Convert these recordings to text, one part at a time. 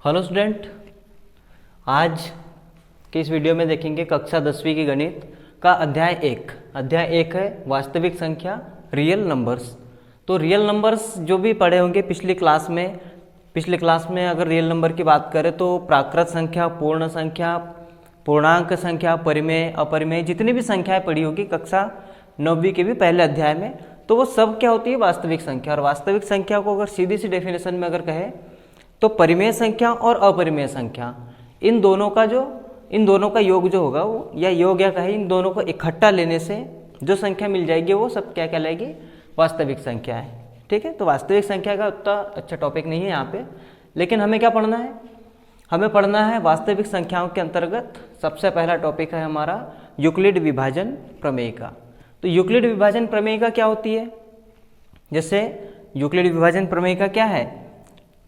Hello student, आज के इस वीडियो में देखेंगे कक्षा 10वीं की गणित का अध्याय एक है वास्तविक संख्या रियल नंबर्स। तो रियल नंबर्स जो भी पढ़े होंगे पिछली क्लास में अगर रियल नंबर की बात करें तो प्राकृत संख्या, पूर्ण संख्या, पूर्णांक संख्या, परिमेय, अपरिमेय, जितनी भी संख्याएं पढ़ी होगी कक्षा 9वीं के भी पहले अध्याय में, तो वो सब क्या होती है वास्तविक संख्या। और वास्तविक संख्या को अगर सीधी सी डेफिनेशन में अगर कहे तो परिमेय संख्या और अपरिमेय संख्या, इन दोनों का योग जो होगा वो या योग या कहे इन दोनों को इकट्ठा लेने से जो संख्या मिल जाएगी वो सब क्या कहलाएगी वास्तविक संख्या है। ठीक है, तो वास्तविक संख्या का उतना अच्छा टॉपिक नहीं है यहाँ पे, लेकिन हमें क्या पढ़ना है, हमें पढ़ना है वास्तविक संख्याओं के अंतर्गत सबसे पहला टॉपिक है हमारा यूक्लिड विभाजन प्रमेय का। तो यूक्लिड विभाजन प्रमेय का क्या होती है, जैसे यूक्लिड विभाजन प्रमेय का क्या है,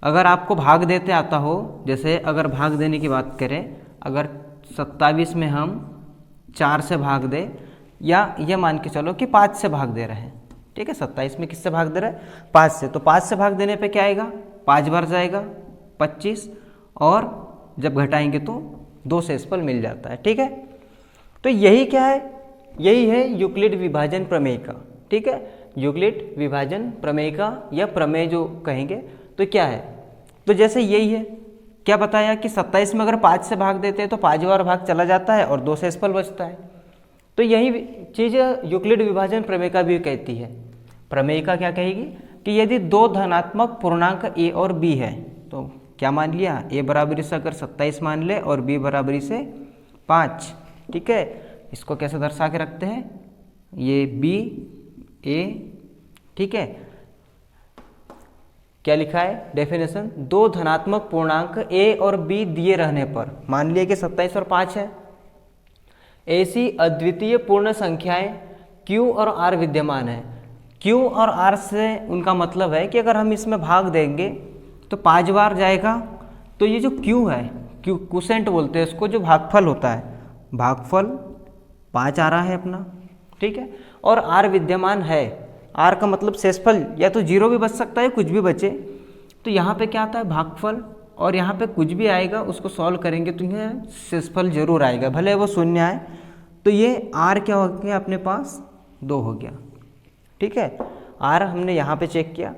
अगर आपको भाग देते आता हो, जैसे अगर भाग देने की बात करें, अगर 27 में हम 4 से भाग दे या ये मान के चलो कि 5 से भाग दे रहे हैं। ठीक है, 27 में किससे भाग दे रहे हैं 5 से, तो 5 से भाग देने पे क्या आएगा 5 बार जाएगा 25, और जब घटाएंगे तो 2 शेषफल मिल जाता है। ठीक है, तो यही क्या है, यही है यूक्लिड विभाजन प्रमेय का। ठीक है, यूक्लिड विभाजन प्रमेय का या प्रमेय जो कहेंगे तो क्या है, तो जैसे यही है, क्या बताया कि 27 में अगर 5 से भाग देते हैं तो 5 बार भाग चला जाता है और 2 शेषफल बचता है। तो यही चीज़ यूक्लिड विभाजन प्रमेय का भी कहती है। प्रमेय का क्या कहेगी कि यदि दो धनात्मक पूर्णांक a और b है, तो क्या मान लिया, a बराबरी से अगर 27 मान ले और b बराबरी से 5। ठीक है, इसको कैसे दर्शा के रखते हैं, ये b a, ठीक है, क्या लिखा है डेफिनेशन, दो धनात्मक पूर्णांक a और b दिए रहने पर, मान लिया कि 27 और 5 है, ऐसी अद्वितीय पूर्ण संख्याएं q और r विद्यमान है। q और r से उनका मतलब है कि अगर हम इसमें भाग देंगे तो 5 बार जाएगा, तो ये जो q है, q क्वोशेंट बोलते हैं इसको, जो भागफल होता है, भागफल 5 आ रहा है अपना। ठीक है, और r विद्यमान है, r का मतलब शेषफल, या तो 0 भी बच सकता है कुछ भी बचे, तो यहाँ पे क्या आता है भागफल, और यहाँ पे कुछ भी आएगा उसको सॉल्व करेंगे तो यह शेषफल जरूर आएगा, भले वो शून्य आए। तो ये r क्या हो गया अपने पास 2 हो गया। ठीक है, r हमने यहाँ पे चेक किया।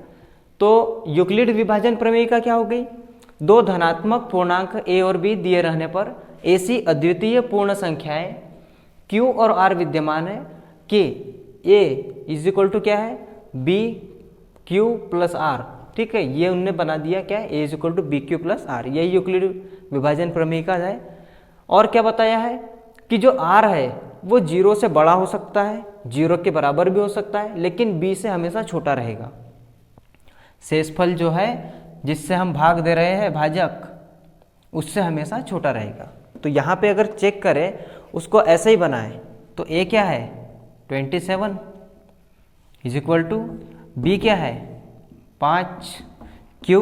तो यूक्लिड विभाजन प्रमेय का क्या हो गई, दो धनात्मक पूर्णांक a और b दिए रहने पर ऐसी अद्वितीय पूर्ण संख्याएं q और r विद्यमान है कि a इज इक्वल टू क्या है b q प्लस r। ठीक है, ये उनने बना दिया क्या है, a is equal to B Q plus R, यही यूक्लिड विभाजन प्रमेय का है। और क्या बताया है कि जो r है वो 0 से बड़ा हो सकता है, 0 के बराबर भी हो सकता है, लेकिन b से हमेशा छोटा रहेगा। शेषफल जो है जिससे हम भाग दे रहे हैं भाजक, उससे हमेशा छोटा रहेगा। तो यहाँ पे अगर चेक करें उसको ऐसे ही बनाए तो a क्या है 27 इज इक्वल टू b क्या है 5, q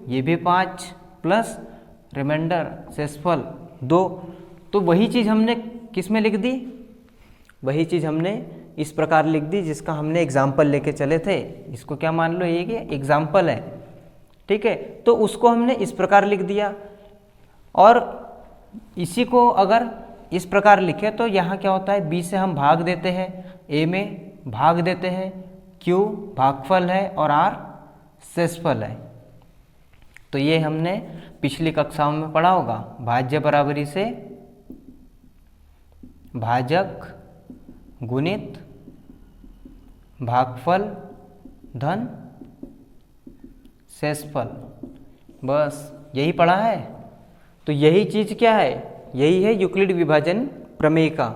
ये भी 5 प्लस रिमाइंडर शेषफल 2। तो वही चीज़ हमने किस में लिख दी, वही चीज़ हमने इस प्रकार लिख दी जिसका हमने एग्जाम्पल लेके चले थे। इसको क्या मान लो, ये एग्जाम्पल है। ठीक है, तो उसको हमने इस प्रकार लिख दिया, और इसी को अगर इस प्रकार लिखे तो यहाँ क्या होता है, b से हम भाग देते हैं, a में भाग देते हैं, q भागफल है और r शेषफल है। तो ये हमने पिछली कक्षाओं में पढ़ा होगा, भाज्य बराबरी से भाजक गुणित भागफल धन शेषफल, बस यही पढ़ा है। तो यही चीज़ क्या है, यही है यूक्लिड विभाजन प्रमेय का।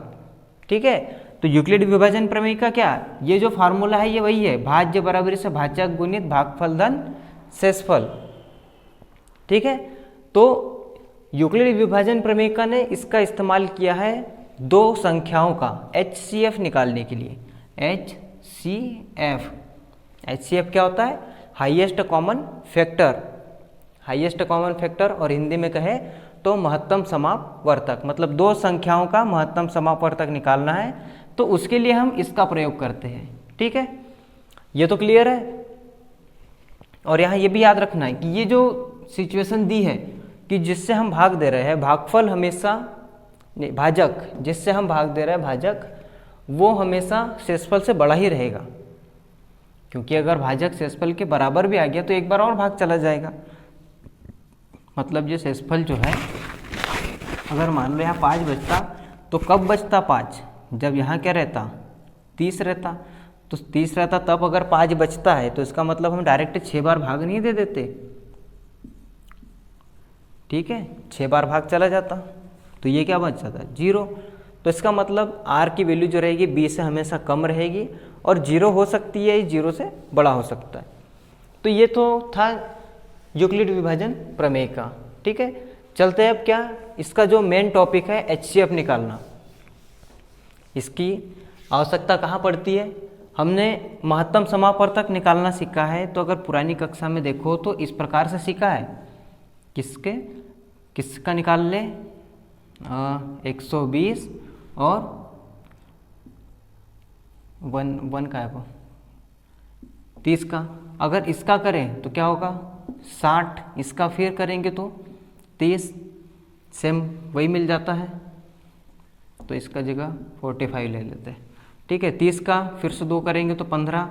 ठीक है, तो यूक्लिड विभाजन प्रमेय का क्या, ये जो फार्मूला है ये वही है, भाज्य बराबरी से भाजक गुणित भागफल धन शेषफल। ठीक है, तो यूक्लिड विभाजन प्रमेय का ने इसका इस्तेमाल किया है दो संख्याओं का HCF निकालने के लिए। HCF क्या होता है, highest common factor, highest common factor, और हिंदी में कहे तो महत्तम समापवर्तक, मतलब दो संख्याओं का महत्तम समापवर्तक निकालना है, तो उसके लिए हम इसका प्रयोग करते हैं। ठीक है, ये तो क्लियर है। और यहाँ ये भी याद रखना है कि ये जो सिचुएशन दी है कि जिससे हम भाग दे रहे हैं भागफल हमेशा नहीं, भाजक जिससे हम भाग दे रहे हैं भाजक वो हमेशा शेषफल से बड़ा ही रहेगा, क्योंकि अगर भाजक शेषफल के बराबर भी आ गया तो एक बार और भाग चला जाएगा। मतलब ये शेषफल जो है, अगर मान लो यहाँ 5 बचता तो कब बचता 5, जब यहाँ क्या रहता 30 रहता, तो 30 रहता तब अगर 5 बचता है तो इसका मतलब हम डायरेक्ट 6 बार भाग नहीं दे देते, ठीक है, 6 बार भाग चला जाता, तो ये क्या बच जाता 0। तो इसका मतलब r की वैल्यू जो रहेगी b से हमेशा कम रहेगी और 0 हो सकती है, 0 से बड़ा हो सकता है। तो ये तो था यूक्लिड विभाजन प्रमेय का, ठीक है। चलते हैं अब क्या, इसका जो मेन टॉपिक है HCF निकालना। इसकी आवश्यकता कहाँ पड़ती है, हमने महत्तम समापवर्तक निकालना सीखा है, तो अगर पुरानी कक्षा में देखो तो इस प्रकार से सीखा है, किसका निकाल ले 120 और 1 का है वो 30 का। अगर इसका करें तो क्या होगा 60, इसका फिर करेंगे तो 30, सेम वही मिल जाता है, तो इसका जगह 45 ले लेते हैं, ठीक है। 30 का फिर से 2 करेंगे तो 15,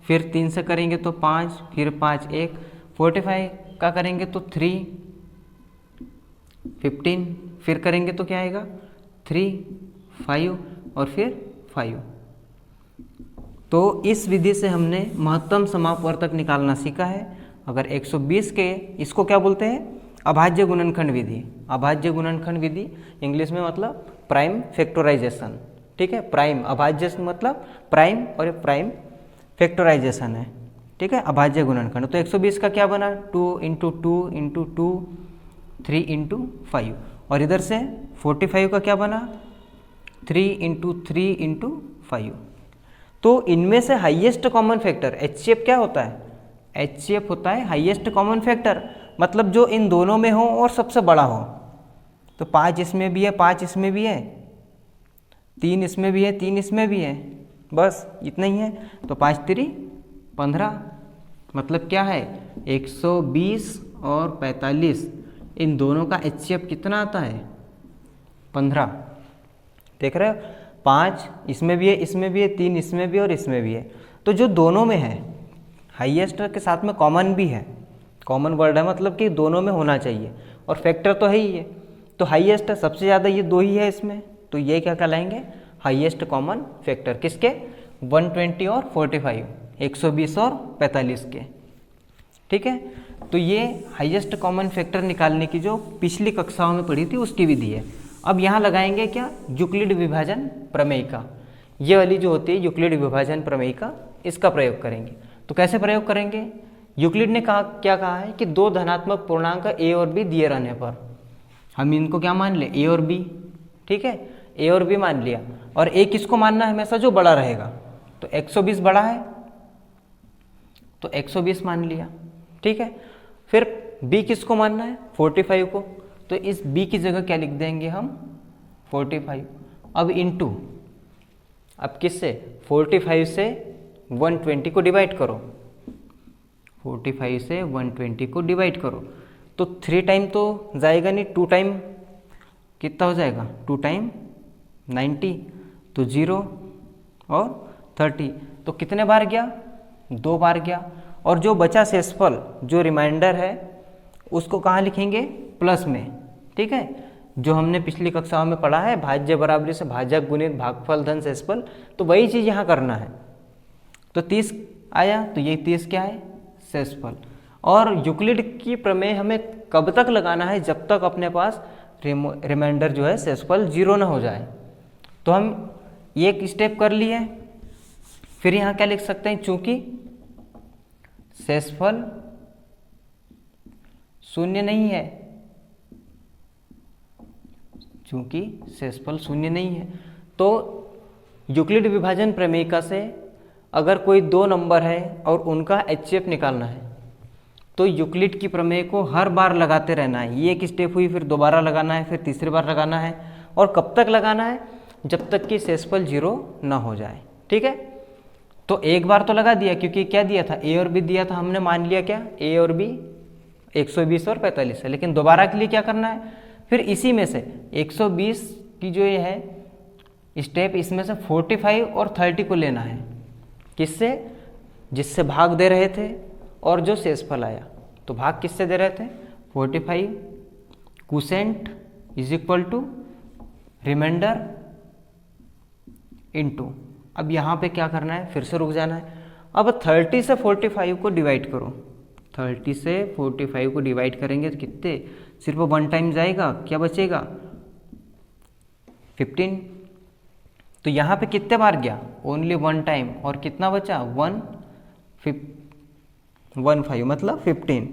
फिर 3 से करेंगे तो 5, फिर 5 1, 45 का करेंगे तो 3 15, फिर करेंगे तो क्या आएगा 3 5 और फिर 5। तो इस विधि से हमने महत्तम समापवर्तक निकालना सीखा है। अगर 120 के, इसको क्या बोलते हैं अभाज्य गुणनखंड विधि। अभाज्य गुणनखंड विधि इंग्लिश में मतलब प्राइम फैक्टराइजेशन, ठीक है। प्राइम अभाज्य मतलब प्राइम और प्राइम फैक्टराइजेशन है, ठीक है, अभाज्य गुणनखंड। तो 120 का क्या बना 2 × 2 × 2 3 × 5, और इधर से 45 का क्या बना 3 × 3 × 5। तो इनमें से हाईएस्ट कॉमन फैक्टर HCF क्या होता है, HCF होता है हाईएस्ट कॉमन फैक्टर, मतलब जो इन दोनों में हो और सबसे बड़ा हो। तो 5 इसमें भी है, 5 इसमें भी है, 3 इसमें भी है, 3 इसमें भी है, बस इतना ही है। तो 5 3 15, मतलब क्या है 120 और 45, इन दोनों का HCF कितना आता है 15। देख रहे हो 5 इसमें भी है, इसमें भी है, 3 इसमें भी है और इसमें भी है। तो जो दोनों में है हाईएस्ट के साथ में कॉमन भी है, कॉमन वर्ड है, मतलब कि दोनों में होना चाहिए, और फैक्टर तो है ही है। तो हाईएस्ट सबसे ज़्यादा ये 2 ही है इसमें, तो ये क्या कहलाएंगे हाईएस्ट कॉमन फैक्टर, किसके 120 और 45, 120 और 45 के, ठीक है। तो ये हाईएस्ट कॉमन फैक्टर निकालने की जो पिछली कक्षाओं में पढ़ी थी उसकी विधि है। अब यहाँ लगाएंगे क्या यूक्लिड विभाजन प्रमेय का, ये वाली जो होती है यूक्लिड विभाजन प्रमेय का, इसका प्रयोग करेंगे। तो कैसे प्रयोग करेंगे, यूक्लिड ने कहा क्या कहा है कि 2 धनात्मक पूर्णांक a और b दिए रहने पर हम इनको क्या मान ले a और b, ठीक है, a और b मान लिया, और a किसको मानना है हमेशा जो बड़ा रहेगा, तो 120 बड़ा है तो 120 मान लिया, ठीक है। फिर b किसको मानना है 45 को, तो इस b की जगह क्या लिख देंगे हम 45। अब इनटू, अब किससे 45 से 120 को डिवाइड करो, 45 से 120 को डिवाइड करो, तो 3 टाइम तो जाएगा नहीं, 2 टाइम कितना हो जाएगा 2 टाइम 90, तो 0 और 30, तो कितने बार गया 2 बार गया। और जो बचा शेषफल जो रिमाइंडर है उसको कहाँ लिखेंगे प्लस में, ठीक है, जो हमने पिछली कक्षाओं में पढ़ा है भाज्य बराबरी से भाजक गुणित भागफल धन शेषफल, तो वही चीज़ यहाँ करना है। तो 30 आया, तो ये 30 क्या है शेषफल। और यूक्लिड की प्रमेय हमें कब तक लगाना है, जब तक अपने पास रिमाइंडर जो है शेषफल 0 ना हो जाए। तो हम एक स्टेप कर लिए, फिर यहाँ क्या लिख सकते हैं, चूंकि शेषफल 0 नहीं है, चूंकि शेषफल 0 नहीं है, तो यूक्लिड विभाजन प्रमेय से अगर कोई 2 नंबर है और उनका HCF निकालना है, तो यूक्लिड की प्रमेय को हर बार लगाते रहना है। ये एक स्टेप हुई, फिर दोबारा लगाना है, फिर तीसरी बार लगाना है, और कब तक लगाना है, जब तक कि शेषफल 0 ना हो जाए, ठीक है। तो एक बार तो लगा दिया, क्योंकि क्या दिया था a और b दिया था, हमने मान लिया क्या a और b 120 और 45 है, लेकिन दोबारा के लिए क्या करना है, फिर इसी में से 120 की जो ये है स्टेप, इसमें से 45 और 30 को लेना है। किससे? जिससे भाग दे रहे थे और जो शेषफल आया। तो भाग किससे दे रहे थे? 45 quotient is equal to remainder into, अब यहाँ पे क्या करना है, फिर से रुक जाना है। अब 30 से 45 को डिवाइड करो, 30 से 45 को डिवाइड करेंगे तो कितने, सिर्फ 1 टाइम जाएगा, क्या बचेगा 15। तो यहाँ पे कितने बार गया, ओनली 1 टाइम, और कितना बचा 15 मतलब 15।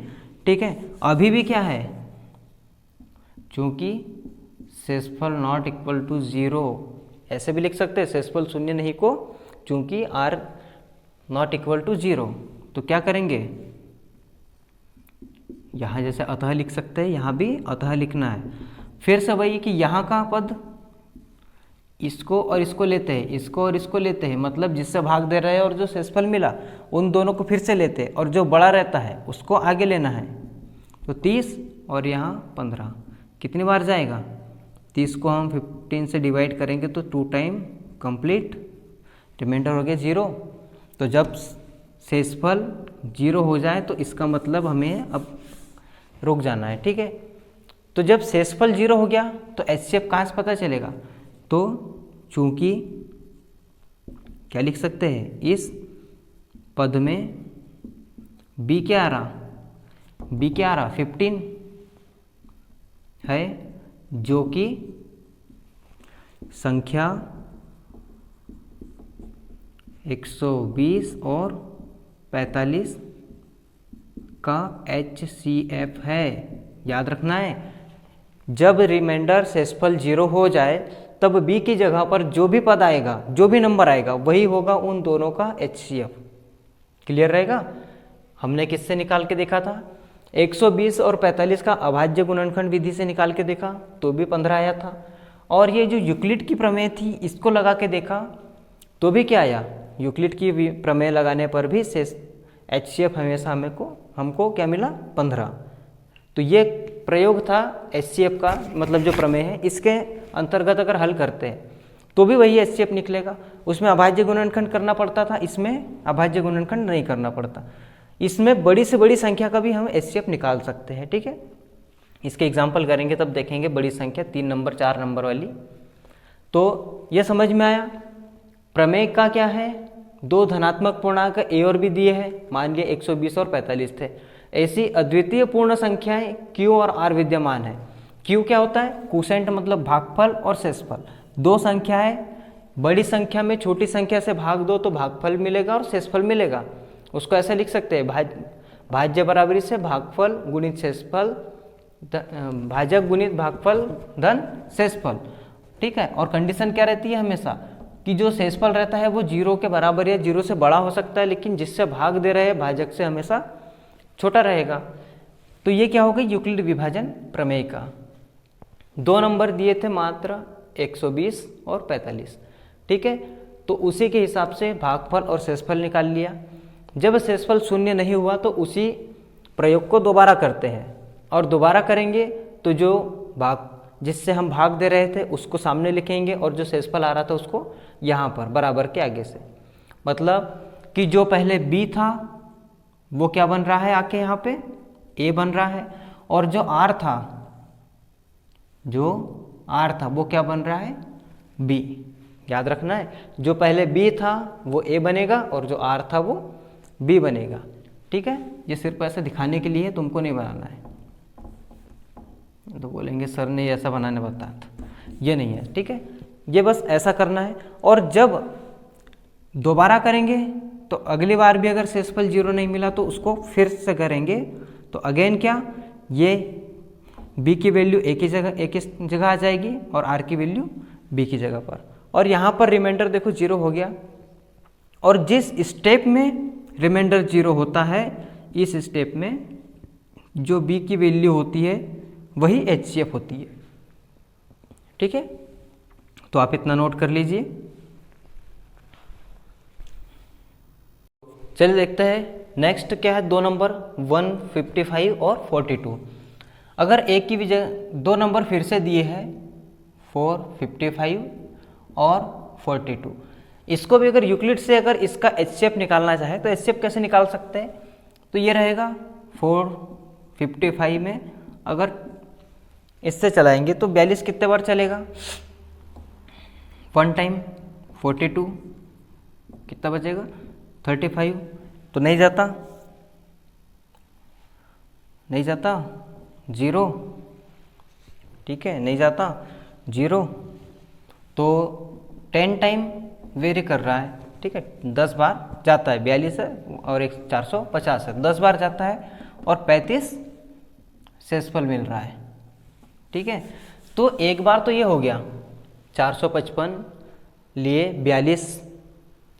ठीक है, अभी भी क्या है, चूंकि शेषफल नॉट इक्वल टू 0, ऐसे भी लिख सकते हैं शेषफल शून्य नहीं को, चूंकि r नॉट इक्वल टू 0, तो क्या करेंगे, यहाँ जैसे अतः लिख सकते हैं, यहाँ भी अतः लिखना है। फिर से वही कि यहाँ का पद इसको और इसको लेते हैं, इसको और इसको लेते हैं, मतलब जिससे भाग दे रहे हैं और जो शेषफल मिला उन दोनों को फिर से लेते हैं, और जो बड़ा रहता है उसको आगे लेना है। तो 30 और यहाँ 15, कितनी बार जाएगा, 30 को हम 15 से डिवाइड करेंगे तो 2 टाइम कंप्लीट, रिमाइंडर हो गया 0। तो जब शेषफल 0 हो जाए तो इसका मतलब हमें अब रुक जाना है। ठीक है, तो जब शेषफल 0 हो गया तो HCF कहाँ से पता चलेगा, तो चूंकि क्या लिख सकते हैं, इस पद में b क्या आ रहा, 15 है, जो कि संख्या 120 और 45 का HCF है। याद रखना है, जब रिमाइंडर शेषफल 0 हो जाए तब b की जगह पर जो भी पद आएगा, जो भी नंबर आएगा, वही होगा उन दोनों का HCF। क्लियर रहेगा। हमने किससे निकाल के देखा था, 120 और 45 का अभाज्य गुणनखंड विधि से निकाल के देखा तो भी 15 आया था, और ये जो यूक्लिड की प्रमेय थी इसको लगा के देखा तो भी क्या आया, यूक्लिड की प्रमेय लगाने पर भी HCF हमेशा हमको क्या मिला, 15। तो ये प्रयोग था HCF का, मतलब जो प्रमेय है इसके अंतर्गत अगर हल करते हैं तो भी वही HCF निकलेगा। उसमें अभाज्य गुणनखंड करना पड़ता था, इसमें अभाज्य गुणनखंड नहीं करना पड़ता। इसमें बड़ी से बड़ी संख्या का भी हम HCF निकाल सकते हैं। ठीक है, इसके एग्जाम्पल करेंगे तब देखेंगे बड़ी संख्या 3 नंबर 4 नंबर वाली। तो ये समझ में आया। प्रमेय का क्या है, 2 धनात्मक पूर्णांक a और b दिए हैं, मान लिए 120 और 45 थे। ऐसी अद्वितीय पूर्ण संख्याएं q और r विद्यमान है। q क्या होता है, क्वोशेंट मतलब भागफल और शेषफल। 2 संख्याएं, बड़ी संख्या में छोटी संख्या से भाग दो तो भागफल मिलेगा और शेषफल मिलेगा। उसको ऐसे लिख सकते हैं, भाज्य बराबरी से भागफल गुणित शेषफल, भाजक गुणित भागफल धन शेषफल। ठीक है, और कंडीशन क्या रहती है हमेशा कि जो शेषफल रहता है वो 0 के बराबर या 0 से बड़ा हो सकता है, लेकिन जिससे भाग दे रहे हैं भाजक से हमेशा छोटा रहेगा। तो ये क्या हो गई, यूक्लिड विभाजन प्रमेय का। 2 नंबर दिए थे मात्र 120 और 45। ठीक है, तो उसी के हिसाब से भागफल और शेषफल निकाल लिया। जब शेषफल 0 नहीं हुआ तो उसी प्रयोग को दोबारा करते हैं, और दोबारा करेंगे तो जो भाग जिससे हम भाग दे रहे थे उसको सामने लिखेंगे, और जो शेषफल आ रहा था उसको यहाँ पर बराबर के आगे से। मतलब कि जो पहले b था वो क्या बन रहा है, आके यहाँ पे a बन रहा है, और जो r था वो क्या बन रहा है, b। याद रखना है, जो पहले b था वो a बनेगा और जो r था वो b बनेगा। ठीक है, ये सिर्फ ऐसे दिखाने के लिए, तुमको नहीं बनाना है। तो बोलेंगे सर ने ऐसा बनाने बताया था, ये नहीं है। ठीक है, ये बस ऐसा करना है। और जब दोबारा करेंगे तो अगली बार भी अगर शेषफल 0 नहीं मिला तो उसको फिर से करेंगे, तो अगेन क्या, ये b की वैल्यू a की जगह आ जाएगी और r की वैल्यू b की जगह पर, और यहाँ पर रिमाइंडर देखो 0 हो गया। और जिस स्टेप में रिमाइंडर 0 होता है, इस स्टेप में जो b की वैल्यू होती है वही HCF होती है। ठीक है, तो आप इतना नोट कर लीजिए। चलिए देखते हैं नेक्स्ट क्या है, दो नंबर 155 और 42। अगर एक की भी जगह दो नंबर फिर से दिए हैं 455 और 42, इसको भी अगर यूक्लिड से अगर इसका एचसीएफ निकालना चाहे तो एचसीएफ कैसे निकाल सकते हैं, तो ये रहेगा 455 में अगर इससे चलाएंगे तो 42 कितने बार चलेगा, 1 टाइम, 42 कितना बचेगा 35, तो नहीं जाता, नहीं जाता 0, ठीक है, नहीं जाता 0, तो 10 टाइम वेरी कर रहा है, ठीक है, 10 बार जाता है, 42 है और एक 450 है, 10 बार जाता है और 35 शेषफल मिल रहा है, ठीक है। तो एक बार तो ये हो गया 455 लिए 42,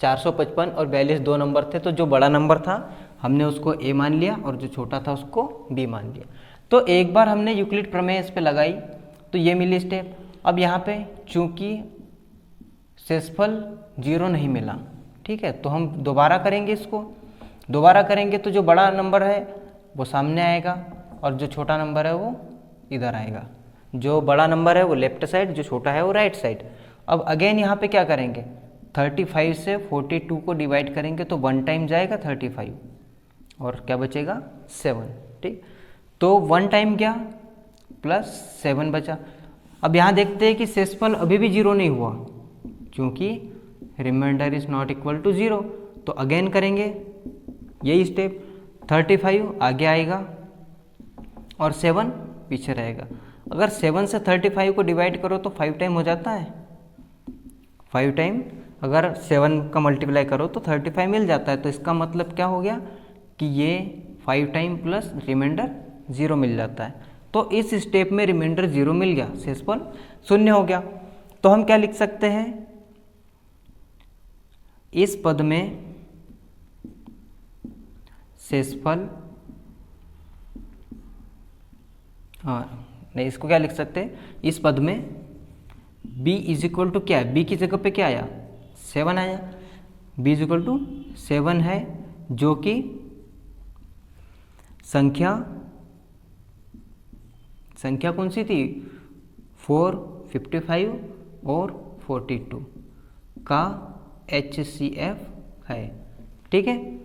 455 और 42 दो नंबर थे, तो जो बड़ा नंबर था हमने उसको ए मान लिया और जो छोटा था उसको बी मान लिया। तो एक बार हमने यूक्लिड प्रमेय इस पे लगाई तो ये मिली स्टेप। अब यहाँ पे चूंकि शेषफल 0 नहीं मिला, ठीक है, तो हम दोबारा करेंगे, इसको दोबारा करेंगे तो जो बड़ा नंबर है वो सामने आएगा और जो छोटा नंबर है वो इधर आएगा। जो बड़ा नंबर है वो लेफ्ट साइड, जो छोटा है वो राइट साइड। अब अगेन यहाँ पे क्या करेंगे, 35 से 42 को डिवाइड करेंगे तो 1 टाइम जाएगा 35 और क्या बचेगा 7, ठीक। तो 1 टाइम गया प्लस 7 बचा। अब यहाँ देखते हैं कि शेषफल अभी भी 0 नहीं हुआ क्योंकि remainder is not equal to 0, तो अगेन करेंगे यही स्टेप, 35 आगे आएगा और 7 पीछे रहेगा। अगर 7 से 35 को डिवाइड करो तो 5 टाइम हो जाता है, 5 टाइम अगर 7 का मल्टीप्लाई करो तो 35 मिल जाता है। तो इसका मतलब क्या हो गया कि ये 5 टाइम प्लस रिमाइंडर 0 मिल जाता है। तो इस स्टेप में रिमाइंडर 0 मिल गया, शेषफल 0 हो गया। तो हम क्या लिख सकते हैं, इस पद में शेषफल, नहीं इसको क्या लिख सकते हैं, इस पद में b इज इक्वल टू क्या है, b की जगह पे क्या आया 7 आया, b इज इक्वल टू 7 है जो कि संख्या कौन सी थी 455 और 42 का HCF है, ठीक है।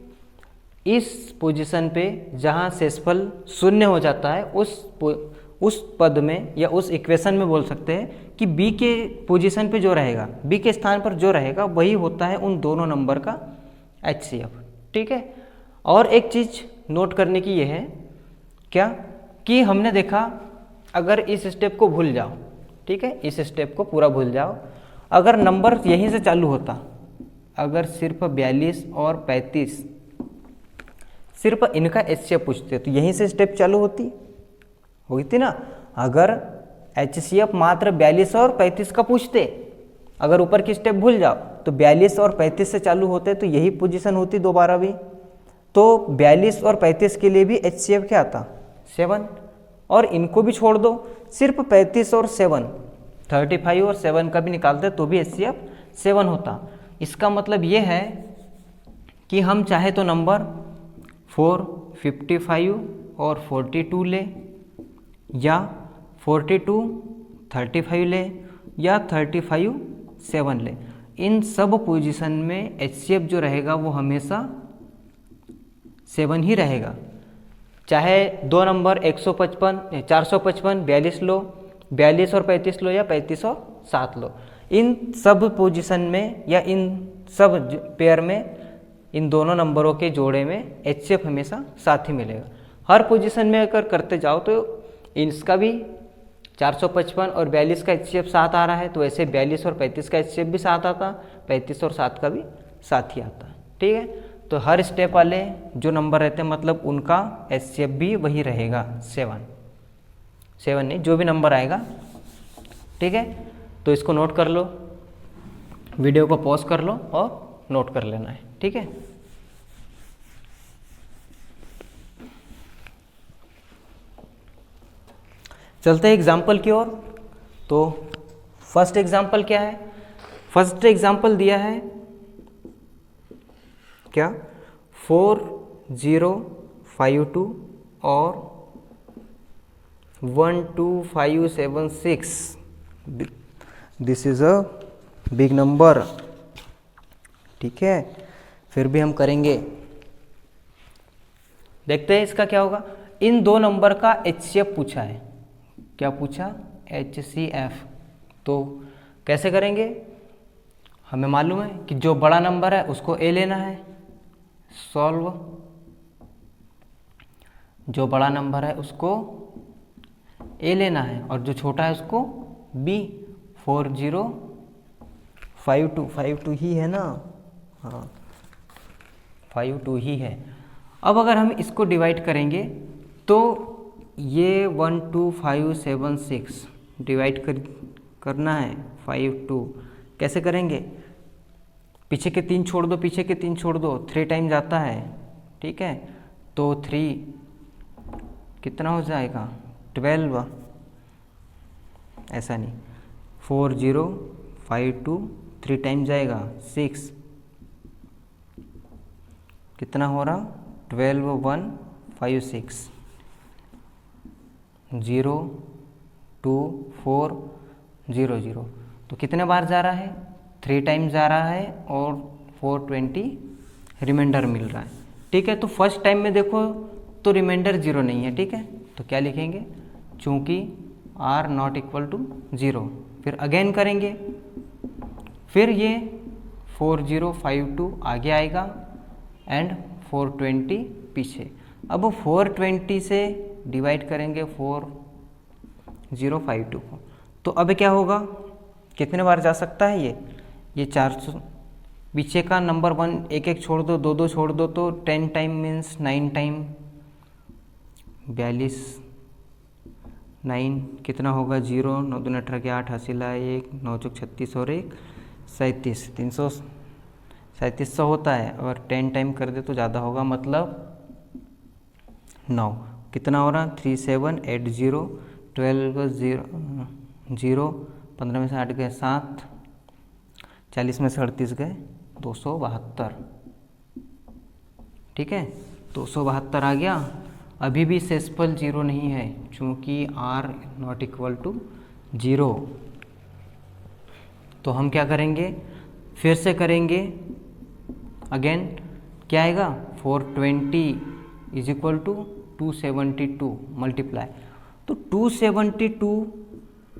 इस पोजीशन पे जहाँ शेषफल 0 हो जाता है उस पद में या उस इक्वेशन में बोल सकते हैं कि b के पोजीशन पे जो रहेगा, b के स्थान पर जो रहेगा वही होता है उन दोनों नंबर का HCF, ठीक है। और एक चीज़ नोट करने की ये है क्या कि हमने देखा अगर इस स्टेप को भूल जाओ, ठीक है, इस स्टेप को पूरा भूल जाओ, अगर नंबर यहीं से चालू होता, अगर सिर्फ 42 और 35 सिर्फ इनका HCF पूछते तो यहीं से स्टेप चालू होती थी ना। अगर HCF मात्र 42 और 35 का पूछते, अगर ऊपर की स्टेप भूल जाओ तो 42 और 35 से चालू होते तो यही पोजीशन होती दोबारा भी। तो 42 और 35 के लिए भी HCF क्या आता 7, और इनको भी छोड़ दो, सिर्फ 35 और 7, 35 और 7 का भी निकालते तो भी HCF 7 होता। इसका मतलब ये है कि हम चाहे तो नंबर 455 और 42 ले, या 42 35 ले, या 35 7 ले। इन सब पोजीशन में HCF जो रहेगा वो हमेशा 7 ही रहेगा। चाहे दो नंबर 155 455 42 लो, 42 और 35 लो, या 35 और 7 लो, इन सब पोजीशन में या इन सब पेयर में इन दोनों नंबरों के जोड़े में HCF हमेशा 7 ही मिलेगा। हर पोजीशन में अगर करते जाओ तो इसका भी 455 और 42 का HCF 7 आ रहा है, तो ऐसे 42 और 35 का HCF भी 7 आता, 35 और 7 का भी 7 ही आता, ठीक है। तो हर स्टेप वाले जो नंबर रहते हैं मतलब उनका HCF भी वही रहेगा 7 नहीं, जो भी नंबर आएगा, ठीक है। तो इसको नोट कर लो, वीडियो को पॉज कर लो और नोट कर लेना है, ठीक है। चलते हैं एग्जाम्पल की ओर। तो फर्स्ट एग्जाम्पल क्या है, फर्स्ट एग्जाम्पल दिया है क्या 4 052 और 12576। This is a big number, ठीक है। फिर भी हम करेंगे, देखते हैं इसका क्या होगा। इन दो नंबर का HCF पूछा है। क्या पूछा? HCF। तो कैसे करेंगे? हमें मालूम है कि जो बड़ा नंबर है उसको A लेना है, सॉल्व। जो बड़ा नंबर है उसको A लेना है और जो छोटा है उसको B। 4052 ही है ना? हाँ, 52 ही है। अब अगर हम इसको डिवाइड करेंगे तो ये 12576 डिवाइड करना है 52। कैसे करेंगे? पीछे के 3 छोड़ दो, पीछे के 3 छोड़ दो, 3 टाइम जाता है, ठीक है। तो 3 कितना हो जाएगा? 12। ऐसा नहीं, 4052 3 टाइम जाएगा 6, कितना हो रहा? 12156। 02400। तो कितने बार जा रहा है? 3 टाइम जा रहा है और 420 रिमाइंडर मिल रहा है, ठीक है। तो फर्स्ट टाइम में देखो तो रिमाइंडर 0 नहीं है, ठीक है। तो क्या लिखेंगे? चूंकि R नॉट इक्वल टू 0। फिर अगेन करेंगे, फिर ये 4052 आगे आएगा एंड 420 पीछे। अब 420 से डिवाइड करेंगे 4052 को, तो अब क्या होगा? कितने बार जा सकता है ये 400। पीछे का नंबर 1 एक एक छोड़ दो, 2 छोड़ दो, तो 10 टाइम मीन्स 9 टाइम 42। 9 कितना होगा? 0, 9 दूनी 18 के 8, हासिला 1, 9 चौक 36 और 1 37, 3700 होता है। और 10 टाइम कर दे तो ज़्यादा होगा, मतलब 9। कितना हो रहा? 3780, 12 0, 15 में से 8 गए 7, 40 में से 38 गए 272, ठीक है। 272 आ गया। अभी भी शेषफल 0 नहीं है चूँकि R नॉट इक्वल टू 0। तो हम क्या करेंगे? फिर से करेंगे अगेन। क्या आएगा? 420 इज इक्वल टू 272 मल्टीप्लाई। तो 272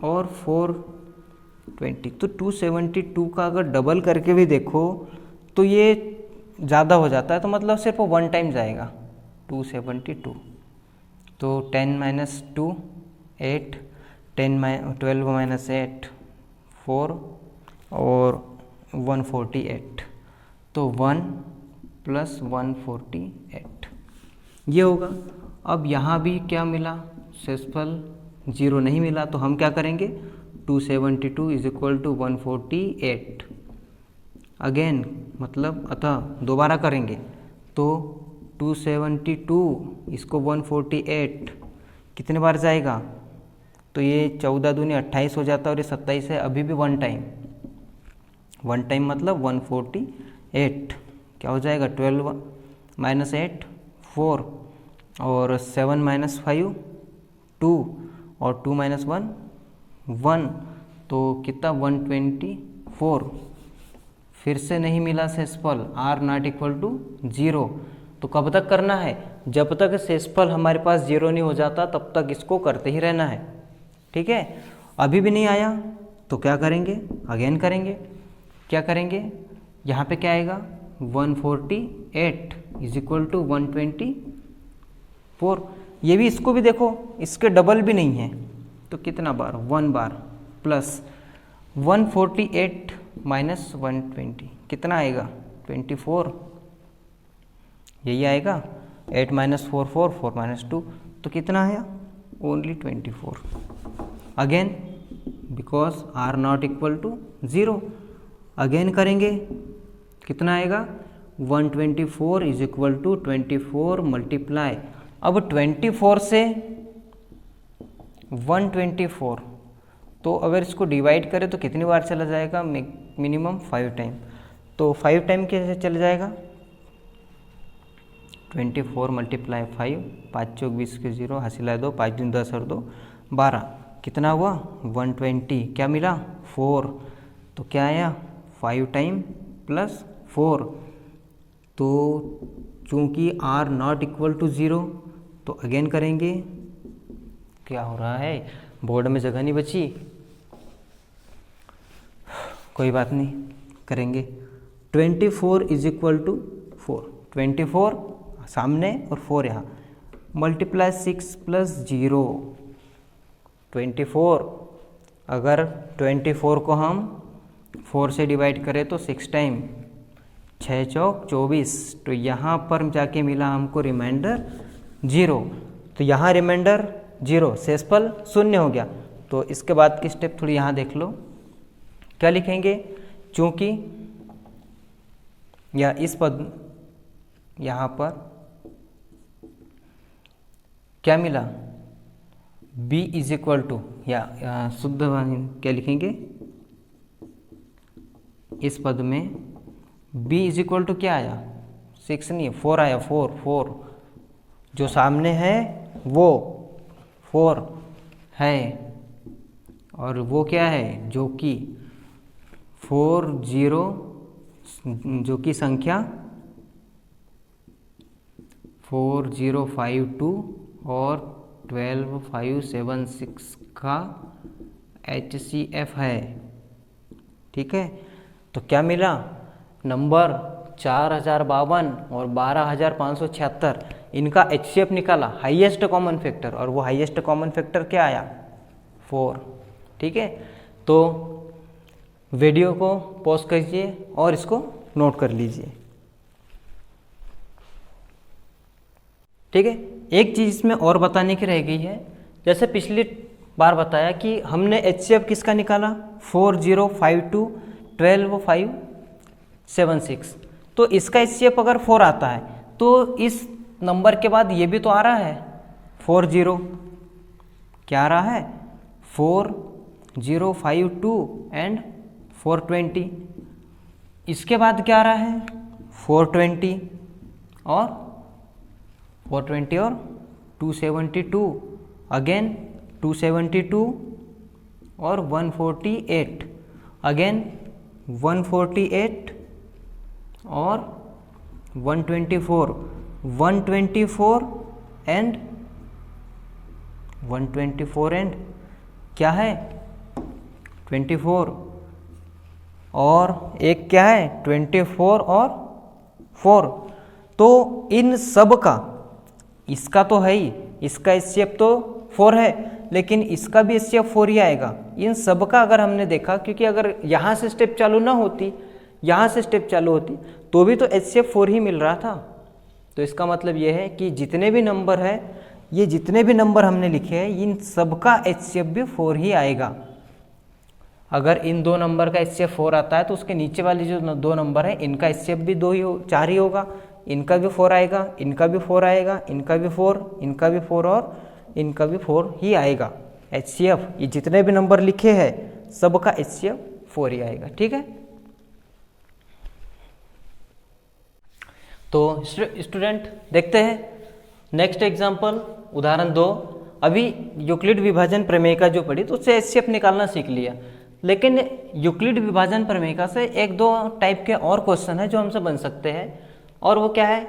और 420, तो 272 का अगर डबल करके भी देखो तो ये ज़्यादा हो जाता है, तो मतलब सिर्फ 1 टाइम जाएगा 272। तो 10 - 2 8, 12 - 8 4 और 148, तो 1 + 148 ये होगा। अब यहाँ भी क्या मिला? शेषफल 0 नहीं मिला, तो हम क्या करेंगे? 272 इज इक्वल टू 148 अगेन, मतलब अतः दोबारा करेंगे। तो 272 इसको 148 कितने बार जाएगा? तो ये 14 दूनी 28 हो जाता है और ये 27 है। अभी भी 1 टाइम, 1 टाइम मतलब 148 क्या हो जाएगा? 12 - 8 4 और 7 - 5 2 और 2 - 1 1, तो कितना? 124। फिर से नहीं मिला शेषफल, R नॉट इक्वल टू 0। तो कब तक करना है? जब तक शेषफल हमारे पास 0 नहीं हो जाता तब तक इसको करते ही रहना है, ठीक है। अभी भी नहीं आया तो क्या करेंगे? अगेन करेंगे। क्या करेंगे? यहाँ पे क्या आएगा? 148 इज इक्वल टू 124। ये भी, इसको भी देखो, इसके डबल भी नहीं है, तो कितना बार? 1 बार प्लस 148 माइनस 120 कितना आएगा? 24, यही आएगा। 8 - 4 4, 4 - 2, तो कितना आया? Only 24। Again because R not equal to 0, again करेंगे। कितना आएगा? 124 इज इक्वल टू 24 मल्टीप्लाई। अब 24 से 124, तो अगर इसको डिवाइड करें तो कितनी बार चला जाएगा? Minimum 5 time. तो 5 टाइम कैसे चला जाएगा? 24 मल्टीप्लाई 5, 5 चौक 20 के 0, हासिल 2, 5 दिन 10 और 2 12, कितना हुआ 120, क्या मिला 4, तो क्या आया 5 टाइम प्लस 4, तो चूंकि r नॉट इक्वल टू 0 तो अगेन करेंगे, क्या हो रहा है बोर्ड में जगह नहीं बची, कोई बात नहीं करेंगे। 24 इज इक्वल टू 4, 24 सामने और 4 यहाँ, मल्टीप्लाई 6 प्लस 0, 24, अगर 24 को हम 4 से डिवाइड करें तो 6 टाइम, 6 चौक 24, तो यहाँ पर जाके मिला हमको रिमाइंडर 0, तो यहाँ रिमाइंडर 0, शेषफल 0 हो गया। तो इसके बाद की स्टेप थोड़ी यहाँ देख लो, क्या लिखेंगे, चूँकि या इस पद यहाँ पर क्या मिला b इज इक्वल टू, या शुद्ध क्या लिखेंगे, इस पद में b इज इक्वल टू क्या आया 6 नहीं 4 आया, 4 जो सामने है वो 4 है और वो क्या है जो कि 40 जो कि संख्या 4052 और 12576 का HCF है, ठीक है। तो क्या मिला नंबर 4052 और 12576, इनका HCF निकाला, हाईएस्ट कॉमन फैक्टर, और वो हाईएस्ट कॉमन फैक्टर क्या आया 4, ठीक है। तो वीडियो को पॉज कीजिए और इसको नोट कर लीजिए, ठीक है। एक चीज़ इसमें और बताने की रह गई है, जैसे पिछली बार बताया कि हमने HCF किसका निकाला 4052 12576, तो इसका HCF अगर 4 आता है तो इस नंबर के बाद ये भी तो आ रहा है 40, क्या आ रहा है 4052 एंड 420, इसके बाद क्या आ रहा है 420 और 272, अगेन 272 और 148, अगेन 148 और 124 एंड 124 एंड क्या है 24, और एक क्या है 24 और 4, तो इन सब का, इसका तो है ही, इसका HCF तो 4 है, लेकिन इसका भी HCF 4 ही आएगा। इन सब का अगर हमने देखा, क्योंकि अगर यहाँ से स्टेप चालू ना होती, यहाँ से स्टेप चालू होती, तो भी तो HCF 4 ही मिल रहा था। तो इसका मतलब ये है कि जितने भी नंबर है, ये जितने भी नंबर हमने लिखे हैं, इन सब का HCF भी 4 ही आएगा। अगर इन दो नंबर का HCF 4 आता है तो उसके नीचे वाली जो दो नंबर है, इनका HCF भी 4 ही होगा, इनका भी 4 आएगा, इनका भी 4 आएगा, इनका भी 4, इनका भी 4 और इनका भी 4 ही आएगा। HCF ये जितने भी नंबर लिखे हैं सबका HCF 4 ही आएगा, ठीक है। तो स्टूडेंट देखते हैं नेक्स्ट एग्जांपल, उदाहरण 2। अभी यूक्लिड विभाजन प्रमेय जो पढ़ी तो उससे HCF निकालना सीख लिया, लेकिन यूक्लिड विभाजन प्रमेय से एक दो टाइप के और क्वेश्चन है जो हमसे बन सकते हैं, और वो क्या है,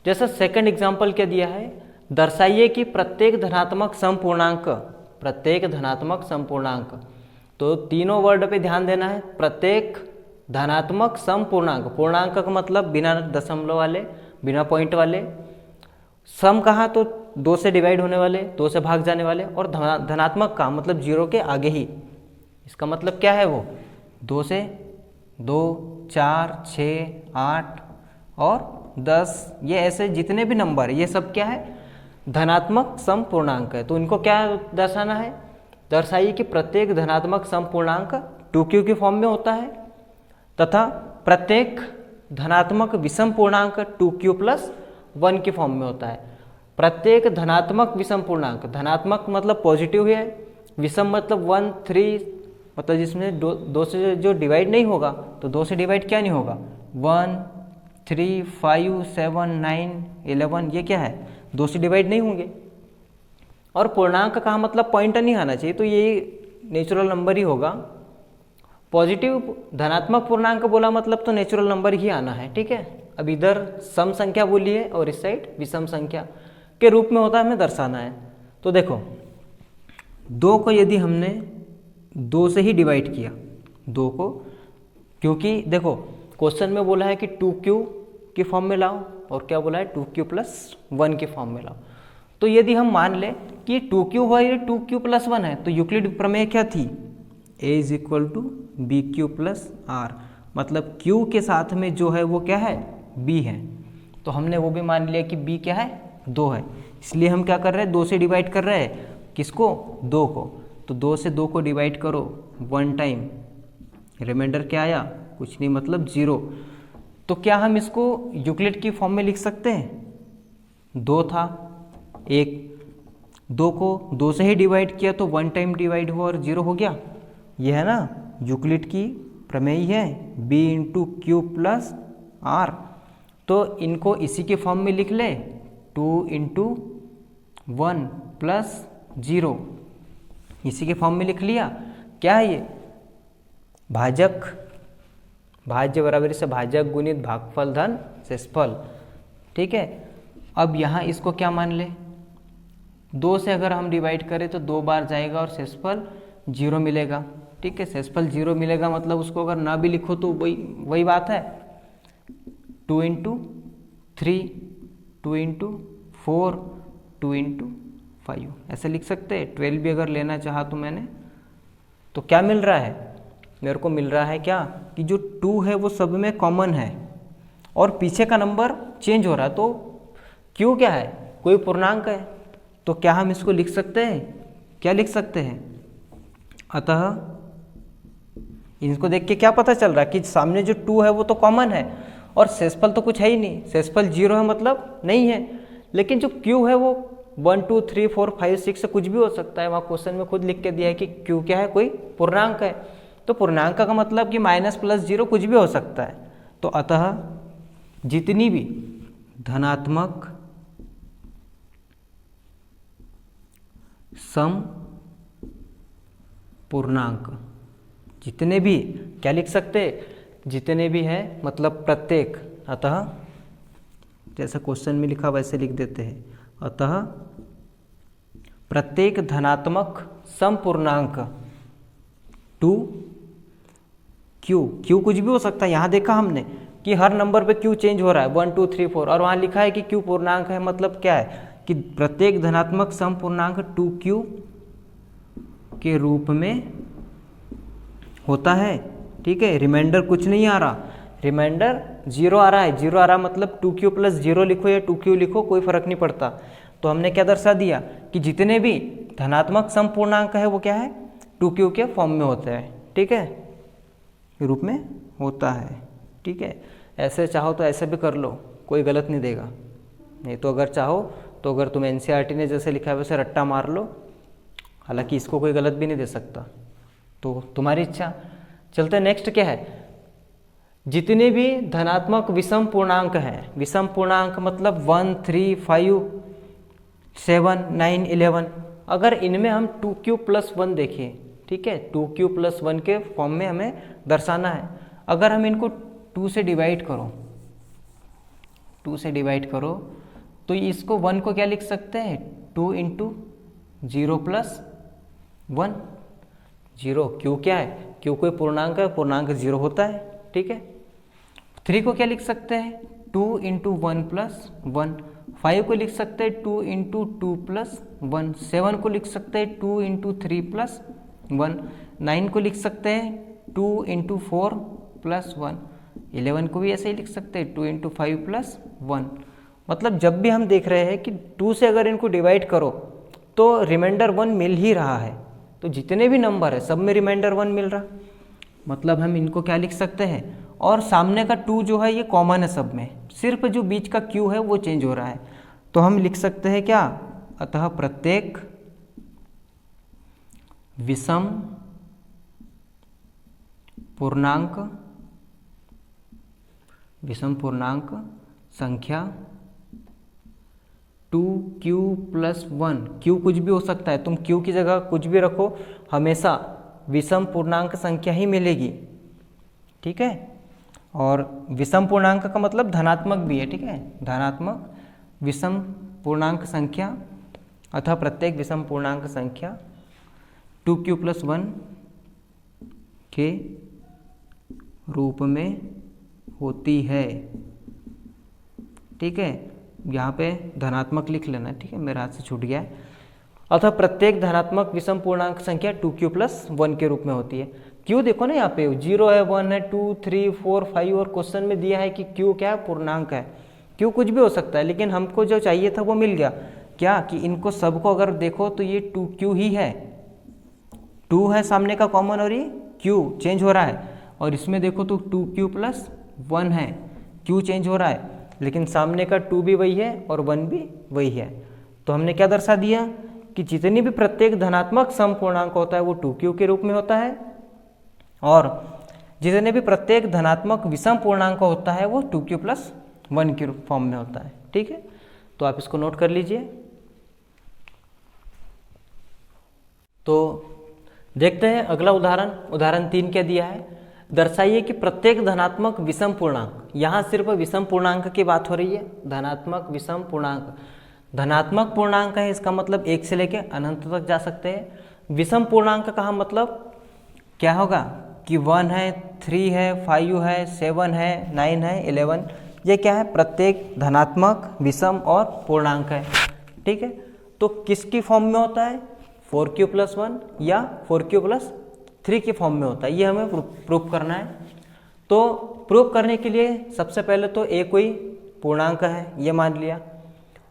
जैसे सेकंड एग्जांपल क्या दिया है, दर्शाइए कि प्रत्येक धनात्मक समपूर्णांक, तो तीनों वर्ड पे ध्यान देना है। प्रत्येक धनात्मक समपूर्णांक, पूर्णांक का मतलब बिना दशमलव वाले, बिना पॉइंट वाले, सम कहा तो 2 से डिवाइड होने वाले, 2 से भाग जाने वाले, और धनात्मक का मतलब 0 के आगे ही, इसका मतलब क्या है वो 2 से 2, 4, 6, 8 और 10, ये ऐसे जितने भी नंबर ये सब क्या है धनात्मक समपूर्णांक है। तो इनको क्या दर्शाना है, दर्शाइए कि प्रत्येक धनात्मक समपूर्णांक 2q के फॉर्म में होता है तथा प्रत्येक धनात्मक विषम पूर्णांक 2q + 1 के फॉर्म में होता है। प्रत्येक धनात्मक विषम पूर्णांक, धनात्मक मतलब पॉजिटिव है, विषम मतलब 1, 3 मतलब जिसमें 2 से जो डिवाइड नहीं होगा, तो 2 से डिवाइड क्या नहीं होगा 1, 3, 5, 7, 9, 11 ये क्या है 2 से डिवाइड नहीं होंगे। और पूर्णांक का मतलब पॉइंट नहीं आना चाहिए, तो ये नेचुरल नंबर ही होगा। पॉजिटिव धनात्मक पूर्णांक बोला मतलब तो नेचुरल नंबर ही आना है, ठीक है। अब इधर सम संख्या बोली है और इस साइड विषम संख्या के रूप में होता है, हमें दर्शाना है। तो देखो 2 को यदि हमने 2 से ही डिवाइड किया, 2 को, क्योंकि देखो क्वेश्चन में बोला है कि 2q की फॉर्म में लाओ और क्या बोला है 2q + 1 की फॉर्म में लाओ। तो यदि हम मान लें कि 2q हुआ ये 2q + 1 है, तो यूक्लिड प्रमेय क्या थी a = bq + r, मतलब q के साथ में जो है वो क्या है b है। तो हमने वो भी मान लिया कि b क्या है 2 है, इसलिए हम क्या कर रहे हैं 2 से डिवाइड कर रहे हैं किसको 2 को। तो 2 से 2 को डिवाइड करो 1 टाइम, रिमाइंडर क्या आया कुछ नहीं मतलब 0। तो क्या हम इसको यूक्लिड की फॉर्म में लिख सकते हैं, 2 था 1, 2 को 2 से ही डिवाइड किया तो 1 टाइम डिवाइड हुआ और 0 हो गया। ये है ना यूक्लिड की प्रमेय है b × q + r। तो इनको इसी के फॉर्म में लिख ले 2 × 1 + 0, इसी के फॉर्म में लिख लिया। क्या है ये भाजक, भाज्य बराबरी से भाजक गुणित भागफल धन शेषफल, ठीक है। अब यहाँ इसको क्या मान ले 2 से अगर हम डिवाइड करें तो 2 बार जाएगा और शेषफल 0 मिलेगा, ठीक है। शेषफल 0 मिलेगा मतलब उसको अगर ना भी लिखो तो वही बात है 2 × 3, 2 × 4, 2 × 5 ऐसे लिख सकते हैं। 12 भी अगर लेना चाहा तो मैंने, तो क्या मिल रहा है मेरे को, मिल रहा है क्या कि जो 2 है वो सब में कॉमन है और पीछे का नंबर चेंज हो रहा है। तो क्यों क्या है कोई पूर्णांक है, तो क्या हम इसको लिख सकते हैं, क्या लिख सकते हैं। अतः इनको देख के क्या पता चल रहा है कि सामने जो 2 है वो तो कॉमन है और शेषफल तो कुछ है ही नहीं, शेषफल 0 है मतलब नहीं है। लेकिन जो q है वो 1, 2, 3, 4, 5, 6 से कुछ भी हो सकता है। वहाँ क्वेश्चन में खुद लिख के दिया है कि q क्या है कोई पूर्णांक है। तो पूर्णांक का मतलब कि -+0 कुछ भी हो सकता है। तो अतः जितनी भी धनात्मक सम पूर्णांक, जितने भी क्या लिख सकते, जितने भी है मतलब प्रत्येक, अतः जैसा क्वेश्चन में लिखा वैसे लिख देते हैं, अतः प्रत्येक धनात्मक सम पूर्णांक 2q कुछ भी हो सकता है। यहाँ देखा हमने कि हर नंबर पे q चेंज हो रहा है 1, 2, 3, 4 और वहाँ लिखा है कि q पूर्णांक है, मतलब क्या है कि प्रत्येक धनात्मक सम पूर्णांक 2q के रूप में होता है, ठीक है। रिमाइंडर कुछ नहीं आ रहा, रिमाइंडर 0 आ रहा है, 0 आ रहा मतलब 2q + 0 लिखो या 2q लिखो कोई फर्क नहीं पड़ता। तो हमने क्या दर्शा दिया कि जितने भी धनात्मक सम पूर्णांक है वो क्या है 2q के फॉर्म में होते हैं, ठीक है, रूप में होता है, ठीक है। ऐसे चाहो तो ऐसे भी कर लो, कोई गलत नहीं देगा। नहीं तो अगर चाहो तो अगर तुम NCERT ने जैसे लिखा है वैसे रट्टा मार लो, हालांकि इसको कोई गलत भी नहीं दे सकता, तो तुम्हारी इच्छा। चलते नेक्स्ट क्या है, जितने भी धनात्मक विषम पूर्णांक हैं, विषम पूर्णांक मतलब 1, 3, 5, 7, 9, 11, अगर इनमें हम 2q + 1 देखें, ठीक है, 2q + 1 के फॉर्म में हमें दर्शाना है। अगर हम इनको 2 से डिवाइड करो, 2 से डिवाइड करो तो इसको 1 को क्या लिख सकते हैं 2 × 0 + 1, 0। क्यों क्या है, क्यों कोई पूर्णांक है, पूर्णांक 0 होता है, ठीक है। 3 को क्या लिख सकते हैं 2 × 1 + 1, 5 को लिख सकते हैं 2 × 2 + 1, 7 को लिख सकते हैं 2 × 3 + 1, 9 को लिख सकते हैं 2 × 4 + 1, 11 को भी ऐसे ही लिख सकते हैं 2 × 5 + 1। मतलब जब भी हम देख रहे हैं कि 2 से अगर इनको डिवाइड करो तो रिमाइंडर 1 मिल ही रहा है, तो जितने भी नंबर है सब में रिमाइंडर 1 मिल रहा, मतलब हम इनको क्या लिख सकते हैं। और सामने का 2 जो है ये कॉमन है सब में, सिर्फ जो बीच का q है वो चेंज हो रहा है, तो हम लिख सकते हैं क्या, अतः प्रत्येक विषम पूर्णांक विषम पूर्णांक संख्या 2q + 1। q कुछ भी हो सकता है, तुम q की जगह कुछ भी रखो, हमेशा विषम पूर्णांक संख्या ही मिलेगी। ठीक है, और विषम पूर्णांक का मतलब धनात्मक भी है। ठीक है, धनात्मक विषम पूर्णांक संख्या अतः प्रत्येक विषम पूर्णांक संख्या 2q + 1 के रूप में होती है। ठीक है, यहाँ पे धनात्मक लिख लेना। ठीक है, मेरे हाथ से छूट गया है। अतः प्रत्येक धनात्मक विषम पूर्णांक संख्या 2q + 1 के रूप में होती है। q देखो ना, यहाँ पे 0 है, 1 है, 2, 3, 4, 5 और क्वेश्चन में दिया है कि q क्या है, पूर्णांक है। q कुछ भी हो सकता है, लेकिन हमको जो चाहिए था वो मिल गया। क्या कि इनको सबको अगर देखो तो ये 2q ही है, 2 है सामने का कॉमन और ये q चेंज हो रहा है। और इसमें देखो तो 2q + 1 है, q चेंज हो रहा है, लेकिन सामने का 2 भी वही है और 1 भी वही है। तो हमने क्या दर्शा दिया कि जितनी भी प्रत्येक धनात्मक सम पूर्णांक होता है वो 2q के रूप में होता है, और जितने भी प्रत्येक धनात्मक विषम पूर्णांक होता है वो 2q + 1 के फॉर्म में होता है। ठीक है, तो आप इसको नोट कर लीजिए। तो देखते हैं अगला उदाहरण। उदाहरण 3 क्या दिया है, दर्शाइए कि प्रत्येक धनात्मक विषम पूर्णांक, यहाँ सिर्फ विषम पूर्णांक की बात हो रही है, धनात्मक विषम पूर्णांक। धनात्मक पूर्णांक है, इसका मतलब 1 से लेके अनंत तक जा सकते हैं। विषम पूर्णांक का मतलब क्या होगा कि 1 है, 3 है, 5 है, 7 है, 9 है, 11, ये क्या है, प्रत्येक धनात्मक विषम और पूर्णांक है। ठीक है, तो किसकी फॉर्म में होता है, 4q + 1 या 4q + 3 की फॉर्म में होता है, ये हमें प्रूफ करना है। तो प्रूफ करने के लिए सबसे पहले तो a कोई पूर्णांक है ये मान लिया,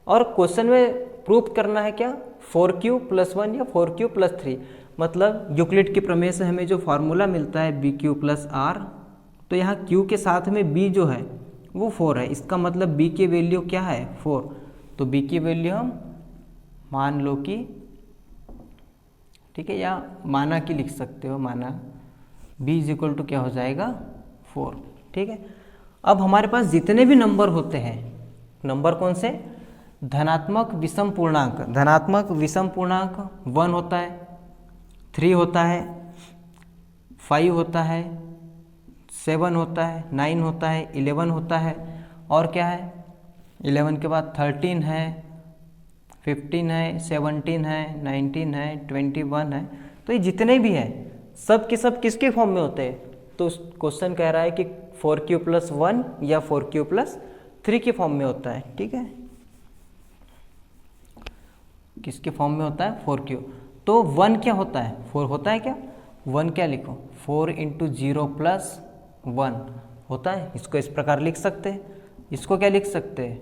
और क्वेश्चन में प्रूफ करना है क्या, 4q + 1 या 4q + 3। मतलब यूक्लिड की प्रमेय से हमें जो फार्मूला मिलता है bq + r, तो यहाँ q के साथ में b जो है वो 4 है, इसका मतलब b की वैल्यू क्या है, 4। तो b की वैल्यू हम मान लो कि, ठीक है, या माना कि लिख सकते हो, माना b = क्या हो जाएगा, 4। ठीक है, अब हमारे पास जितने भी नंबर होते हैं, नंबर कौन से, धनात्मक विषम पूर्णांक। धनात्मक विषम पूर्णांक 1 होता है, 3 होता है, 5 होता है, 7 होता है, 9 होता है, 11 होता है, और क्या है, 11 के बाद 13 है, 15 है, 17 है, 19 है, 21 है। तो ये जितने भी हैं सब के सब किसके फॉर्म में होते हैं, तो क्वेश्चन कह रहा है कि 4q + 1 या 4q + 3 के फॉर्म में होता है। ठीक है, किसके फॉर्म में होता है, 4q। तो 1 क्या होता है, 4 होता है क्या, 1 क्या लिखो, 4 × 0 + 1 होता है। इसको इस प्रकार लिख सकते हैं, इसको क्या लिख सकते हैं,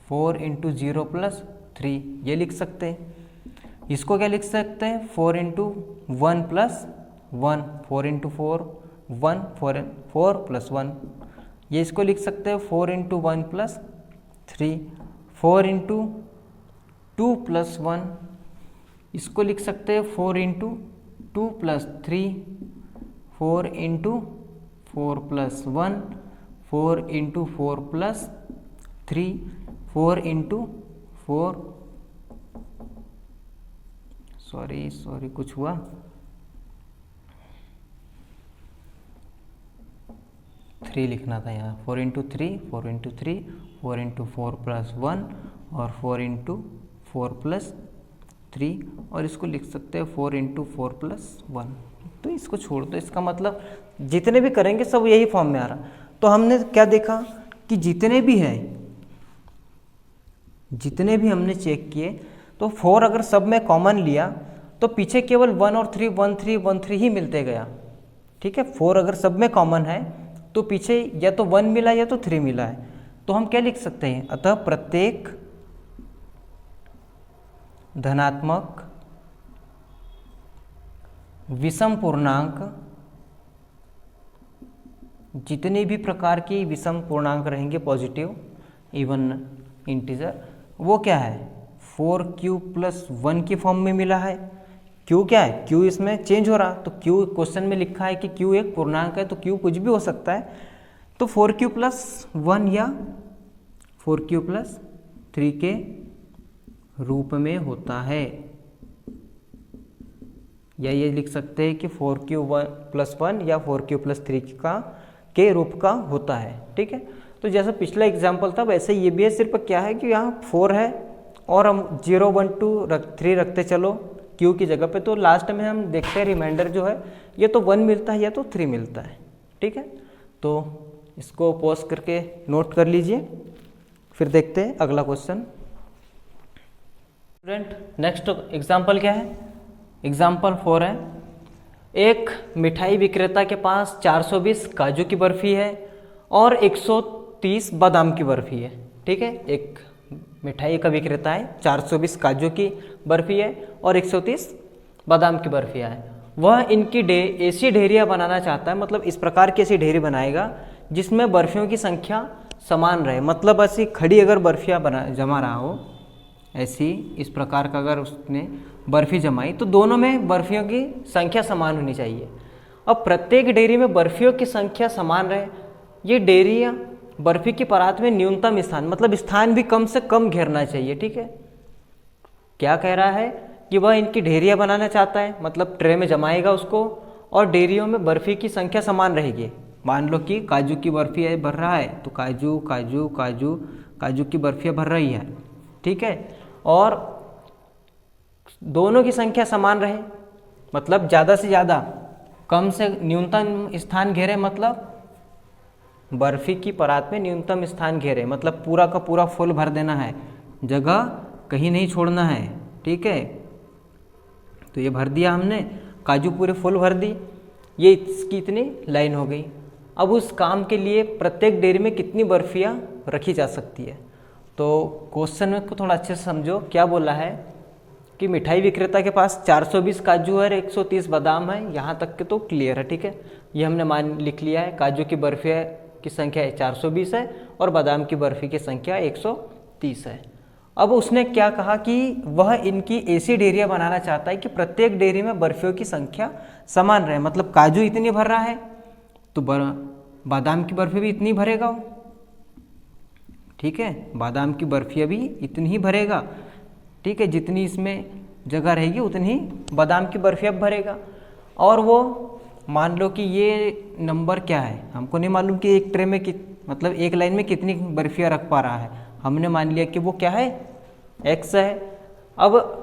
4 × 0 + 3 ये लिख सकते हैं। इसको क्या लिख सकते हैं, 4 × 1 + 1, 4 × 4 1, 4 + 1, ये इसको लिख सकते हैं 4 × 1 + 3, 4 × 2 + 1, इसको लिख सकते हैं 4 × 2 + 3, 4 × 4 + 1, 4 × 4 + 3, 4 × 4, सॉरी कुछ हुआ, 3 लिखना था यहाँ, 4 × 3, 4 × 3, 4 × 4 + 1 और 4 × 4 + 3, और इसको लिख सकते हैं 4 × 4 + 1। तो इसको छोड़ दो, इसका मतलब जितने भी करेंगे सब यही फॉर्म में आ रहा। तो हमने क्या देखा कि जितने भी हैं, जितने भी हमने चेक किए, तो 4 अगर सब में कॉमन लिया तो पीछे केवल 1 और 3 1 3 1 3 ही मिलते गया। ठीक है, 4 अगर सब में कॉमन है तो पीछे या तो 1 मिला या तो 3 मिला है। तो हम क्या लिख सकते हैं, अतः प्रत्येक धनात्मक विषम पूर्णांक, जितने भी प्रकार की विषम पूर्णांक रहेंगे पॉजिटिव इवन इंटीजर, वो क्या है, 4q + 1 की फॉर्म में मिला है। q क्या है, q इसमें चेंज हो रहा, तो q क्वेश्चन में लिखा है कि q एक पूर्णांक है, तो q कुछ भी हो सकता है। तो 4Q+1 या 4Q+3 के रूप में होता है, या ये लिख सकते हैं कि 4Q+1 या 4Q+3 के रूप का होता है। ठीक है, तो जैसा पिछला एग्जाम्पल था वैसे ये भी है, सिर्फ क्या है कि यहाँ 4 है और हम 0 1 2 3 रखते चलो Q की जगह पे, तो लास्ट में हम देखते हैं रिमाइंडर जो है ये तो 1 मिलता है या तो 3 मिलता है। ठीक है, तो इसको पॉज करके नोट कर लीजिए, फिर देखते हैं अगला क्वेश्चन। स्टूडेंट नेक्स्ट एग्जाम्पल क्या है? एग्जाम्पल 4 है, एक मिठाई विक्रेता के पास 420 काजू की बर्फी है और 130 बादाम की बर्फी है। ठीक है, एक मिठाई का विक्रेता है, 420 काजू की बर्फी है और 130 बादाम की बर्फी है। वह इनकी ऐसी ढेरियाँ बनाना चाहता है, मतलब इस प्रकार की ऐसी ढेरी बनाएगा जिसमें बर्फियों की संख्या समान रहे। मतलब ऐसी खड़ी अगर बर्फियाँ जमा रहा हो, ऐसी इस प्रकार का अगर उसने बर्फी जमाई तो दोनों में बर्फियों की संख्या समान होनी चाहिए। अब प्रत्येक डेयरी में बर्फियों की संख्या समान रहे, ये डेयरियाँ बर्फी की परात में न्यूनतम स्थान, मतलब स्थान भी कम से कम घेरना चाहिए। ठीक है, क्या कह रहा है कि वह इनकी ढेरियाँ बनाना चाहता है, मतलब ट्रे में जमाएगा उसको और डेयरियों में बर्फी की संख्या समान रहेगी। मान लो कि काजू की बर्फी है भर रहा है, तो काजू काजू काजू काजू की बर्फियाँ भर रही है। ठीक है, और दोनों की संख्या समान रहे, मतलब ज़्यादा से ज़्यादा, कम से न्यूनतम स्थान घेरे, मतलब बर्फी की परात में न्यूनतम स्थान घेरे, मतलब पूरा का पूरा फुल भर देना है, जगह कहीं नहीं छोड़ना है। ठीक है, तो ये भर दिया हमने, काजू पूरे फुल भर दी, ये इसकी इतनी लाइन हो गई। अब उस काम के लिए प्रत्येक डेयरी में कितनी बर्फियाँ रखी जा सकती है? तो क्वेश्चन को थोड़ा अच्छे से समझो, क्या बोला है कि मिठाई विक्रेता के पास 420 काजू है, 130 बादाम है, यहाँ तक के तो क्लियर है। ठीक है, ये हमने मान लिख लिया है, काजू की बर्फियाँ की संख्या 420 है और बादाम की बर्फी की संख्या 130 है। अब उसने क्या कहा कि वह इनकी ऐसी डेयरियाँ बनाना चाहता है कि प्रत्येक डेयरी में बर्फियों की संख्या समान रहे, मतलब काजू इतनी भर रहा है तो बादाम की बर्फी भी इतनी भरेगा वो। ठीक है, बादाम की बर्फियाँ भी इतनी ही भरेगा। ठीक है, जितनी इसमें जगह रहेगी उतनी ही बादाम की बर्फियाँ भरेगा। और वो मान लो कि ये नंबर क्या है, हमको नहीं मालूम कि एक ट्रे में मतलब एक लाइन में कितनी बर्फियाँ रख पा रहा है, हमने मान लिया कि वो क्या है, x है। अब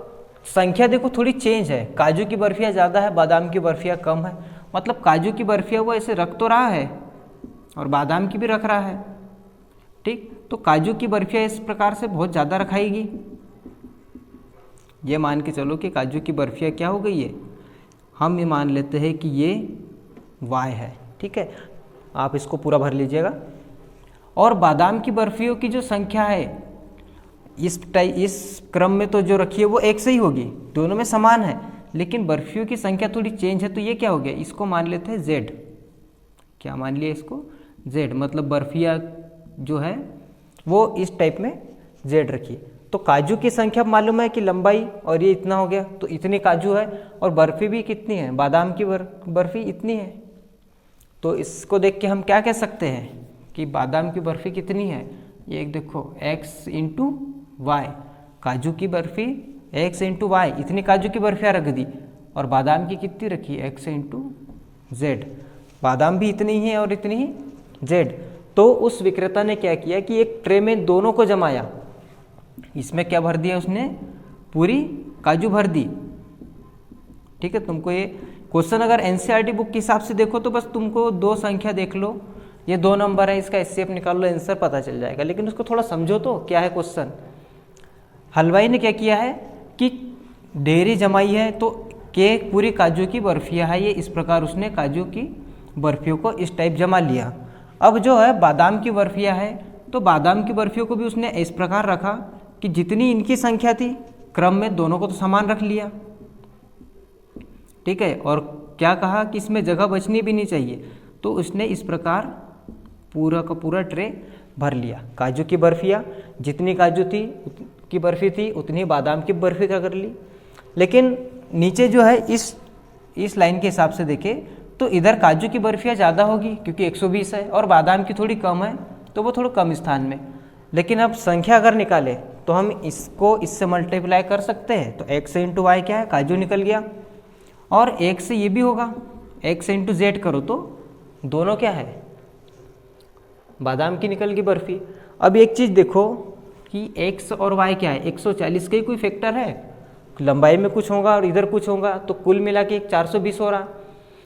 संख्या देखो थोड़ी चेंज है, काजू की बर्फियाँ ज़्यादा है, बादाम की बर्फियाँ कम है, मतलब काजू की बर्फियाँ वो ऐसे रख तो रहा है और बादाम की भी रख रहा है। ठीक, तो काजू की बर्फियाँ इस प्रकार से बहुत ज़्यादा रखाएगी। ये मान के चलो कि काजू की बर्फियाँ क्या हो गई है, हम ये मान लेते हैं कि ये y है। ठीक है, आप इसको पूरा भर लीजिएगा। और बादाम की बर्फियों की जो संख्या है इस क्रम में तो जो रखी है वो एक से ही होगी, दोनों में समान है, लेकिन बर्फियों की संख्या थोड़ी चेंज है, तो ये क्या हो गया, इसको मान लेते हैं z। क्या मान लिया इसको, z, मतलब बर्फियाँ जो है वो इस टाइप में z रखिए। तो काजू की संख्या मालूम है कि लंबाई, और ये इतना हो गया, तो इतनी काजू है, और बर्फी भी कितनी है, बादाम की बर्फी इतनी है। तो इसको देख के हम क्या कह सकते हैं कि बादाम की बर्फी कितनी है, ये एक देखो x इंटू वाई, काजू की बर्फी x इंटू वाई, इतनी काजू की बर्फियाँ रख दी, और बादाम की कितनी रखी, x इंटू जेड, बादाम भी इतनी ही है और इतनी ही z। तो उस विक्रेता ने क्या किया कि एक ट्रे में दोनों को जमाया, इसमें क्या भर दिया उसने, पूरी काजू भर दी। ठीक है, तुमको ये क्वेश्चन अगर एनसीईआरटी बुक के हिसाब से देखो तो बस तुमको दो संख्या देख लो, ये 2 नंबर है, इसका एचसीएफ निकाल लो, आंसर पता चल जाएगा। लेकिन उसको थोड़ा समझो तो क्या है क्वेश्चन। हलवाई ने क्या किया है कि डेयरी जमाई है तो के पूरी काजू की बर्फियाँ है, ये इस प्रकार उसने काजू की बर्फियों को इस टाइप जमा लिया। अब जो है बादाम की बर्फियाँ है, तो बादाम की बर्फियों को भी उसने इस प्रकार रखा कि जितनी इनकी संख्या थी क्रम में दोनों को तो समान रख लिया। ठीक है, और क्या कहा कि इसमें जगह बचनी भी नहीं चाहिए, तो उसने इस प्रकार पूरा का पूरा ट्रे भर लिया। काजू की बर्फियाँ जितनी काजू थी की बर्फी थी उतनी बादाम की बर्फी का कर ली। लेकिन नीचे जो है इस लाइन के हिसाब से देखें तो इधर काजू की बर्फियाँ ज़्यादा होगी क्योंकि 120 है, और बादाम की थोड़ी कम है तो वो थोड़ा कम स्थान में। लेकिन अब संख्या अगर निकाले तो हम इसको इससे मल्टीप्लाई कर सकते हैं, तो x इंटू वाई क्या है, काजू निकल गया, और एक से ये भी होगा, x इंटू जेड करो तो दोनों क्या है, बादाम की निकल गई बर्फी। अब एक चीज़ देखो कि x और y क्या है, 140 का ही कोई फैक्टर है, लंबाई में कुछ होगा और इधर कुछ होगा, तो कुल मिला के 420 हो रहा।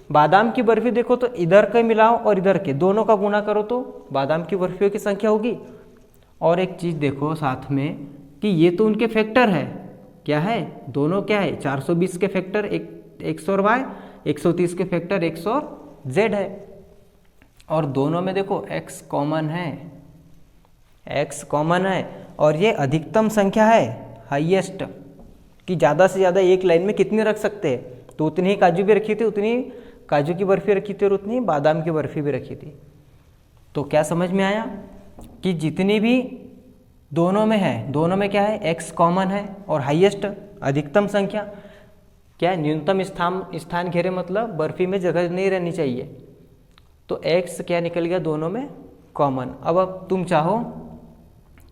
बादाम की बर्फी देखो तो इधर के मिलाओ और इधर के दोनों का गुणा करो तो बादाम की बर्फियों की संख्या होगी। और एक चीज़ देखो साथ में कि ये तो उनके फैक्टर है, क्या है, दोनों क्या है, 420 के फैक्टर x और y, 130 के फैक्टर x और z है, और दोनों में देखो x कॉमन है, x कॉमन है, और ये अधिकतम संख्या है, हाईएस्ट, कि ज़्यादा से ज़्यादा एक लाइन में कितनी रख सकते हैं, तो उतनी ही काजू भी रखी थी, उतनी काजू की बर्फी रखी थी और उतनी बादाम की बर्फी भी रखी थी। तो क्या समझ में आया कि जितनी भी दोनों में है, दोनों में क्या है, x कॉमन है, और हाईएस्ट अधिकतम संख्या क्या है, न्यूनतम स्थान घेरे, मतलब बर्फी में जगह नहीं रहनी चाहिए, तो x क्या निकल गया, दोनों में कॉमन। अब तुम चाहो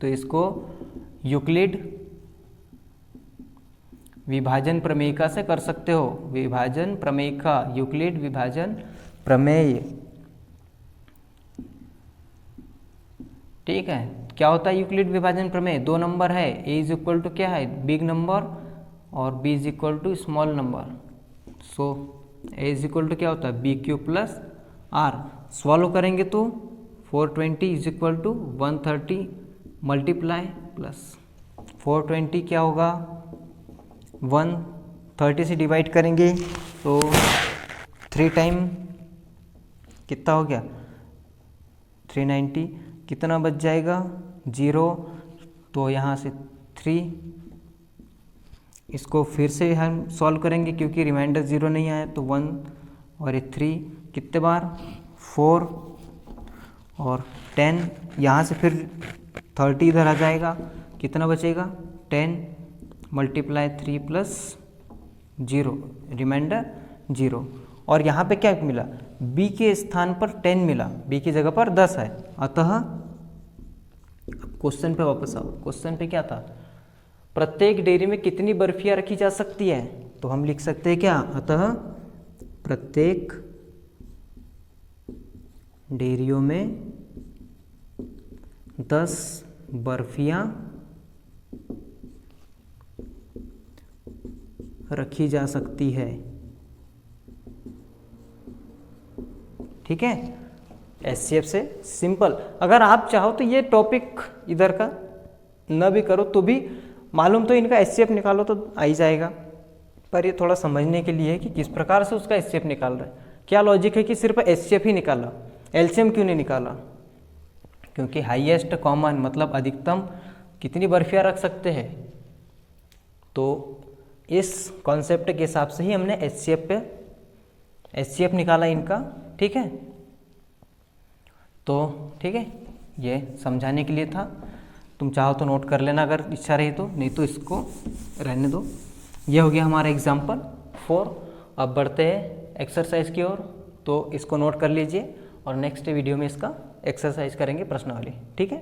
तो इसको यूक्लिड विभाजन प्रमेयिका से कर सकते हो, विभाजन प्रमेयिका, यूक्लिड विभाजन प्रमेय, ठीक है। क्या होता है यूक्लिड विभाजन प्रमेय, 2 नंबर है, a इज इक्वल टू क्या है, बिग नंबर, और b is equal to small number, so a is equal to क्या होता है, B Q plus R. Solve करेंगे तो 420 is equal to 130 multiply plus 420 क्या होगा, 130 से डिवाइड करेंगे तो 3 टाइम कितना हो गया, 390, कितना बच जाएगा, 0, तो यहाँ से 3, इसको फिर से हम सॉल्व करेंगे क्योंकि रिमाइंडर 0 नहीं आया, तो 1 और 3 कितने बार, 4 और 10, यहाँ से फिर 30 इधर आ जाएगा, कितना बचेगा, 10 मल्टीप्लाई 3 प्लस 0, रिमाइंडर 0, और यहाँ पे क्या मिला, b के स्थान पर 10 मिला, b की जगह पर 10 है। अतः क्वेश्चन पे वापस आओ, क्वेश्चन पे क्या था, प्रत्येक डेयरी में कितनी बर्फियां रखी जा सकती है, तो हम लिख सकते हैं क्या, अतः प्रत्येक डेयरियों में 10 बर्फियां रखी जा सकती है, ठीक है। एचसीएफ से सिंपल। अगर आप चाहो तो ये टॉपिक इधर का न भी करो तो भी मालूम तो इनका एचसीएफ निकालो तो आ ही जाएगा, पर ये थोड़ा समझने के लिए है कि किस प्रकार से उसका एचसीएफ निकाल रहा है, क्या लॉजिक है कि सिर्फ एचसीएफ ही निकाला, एलसीएम क्यों नहीं निकाला, क्योंकि हाईएस्ट कॉमन मतलब अधिकतम कितनी बर्फियाँ रख सकते हैं, तो इस कॉन्सेप्ट के हिसाब से ही हमने एचसीएफ निकाला इनका, ठीक है। तो ठीक है, ये समझाने के लिए था, तुम चाहो तो नोट कर लेना अगर इच्छा रही तो, नहीं तो इसको रहने दो। ये हो गया हमारा एग्जाम्पल 4। अब बढ़ते हैं एक्सरसाइज की ओर, तो इसको नोट कर लीजिए और नेक्स्ट वीडियो में इसका एक्सरसाइज करेंगे प्रश्नावली, ठीक है।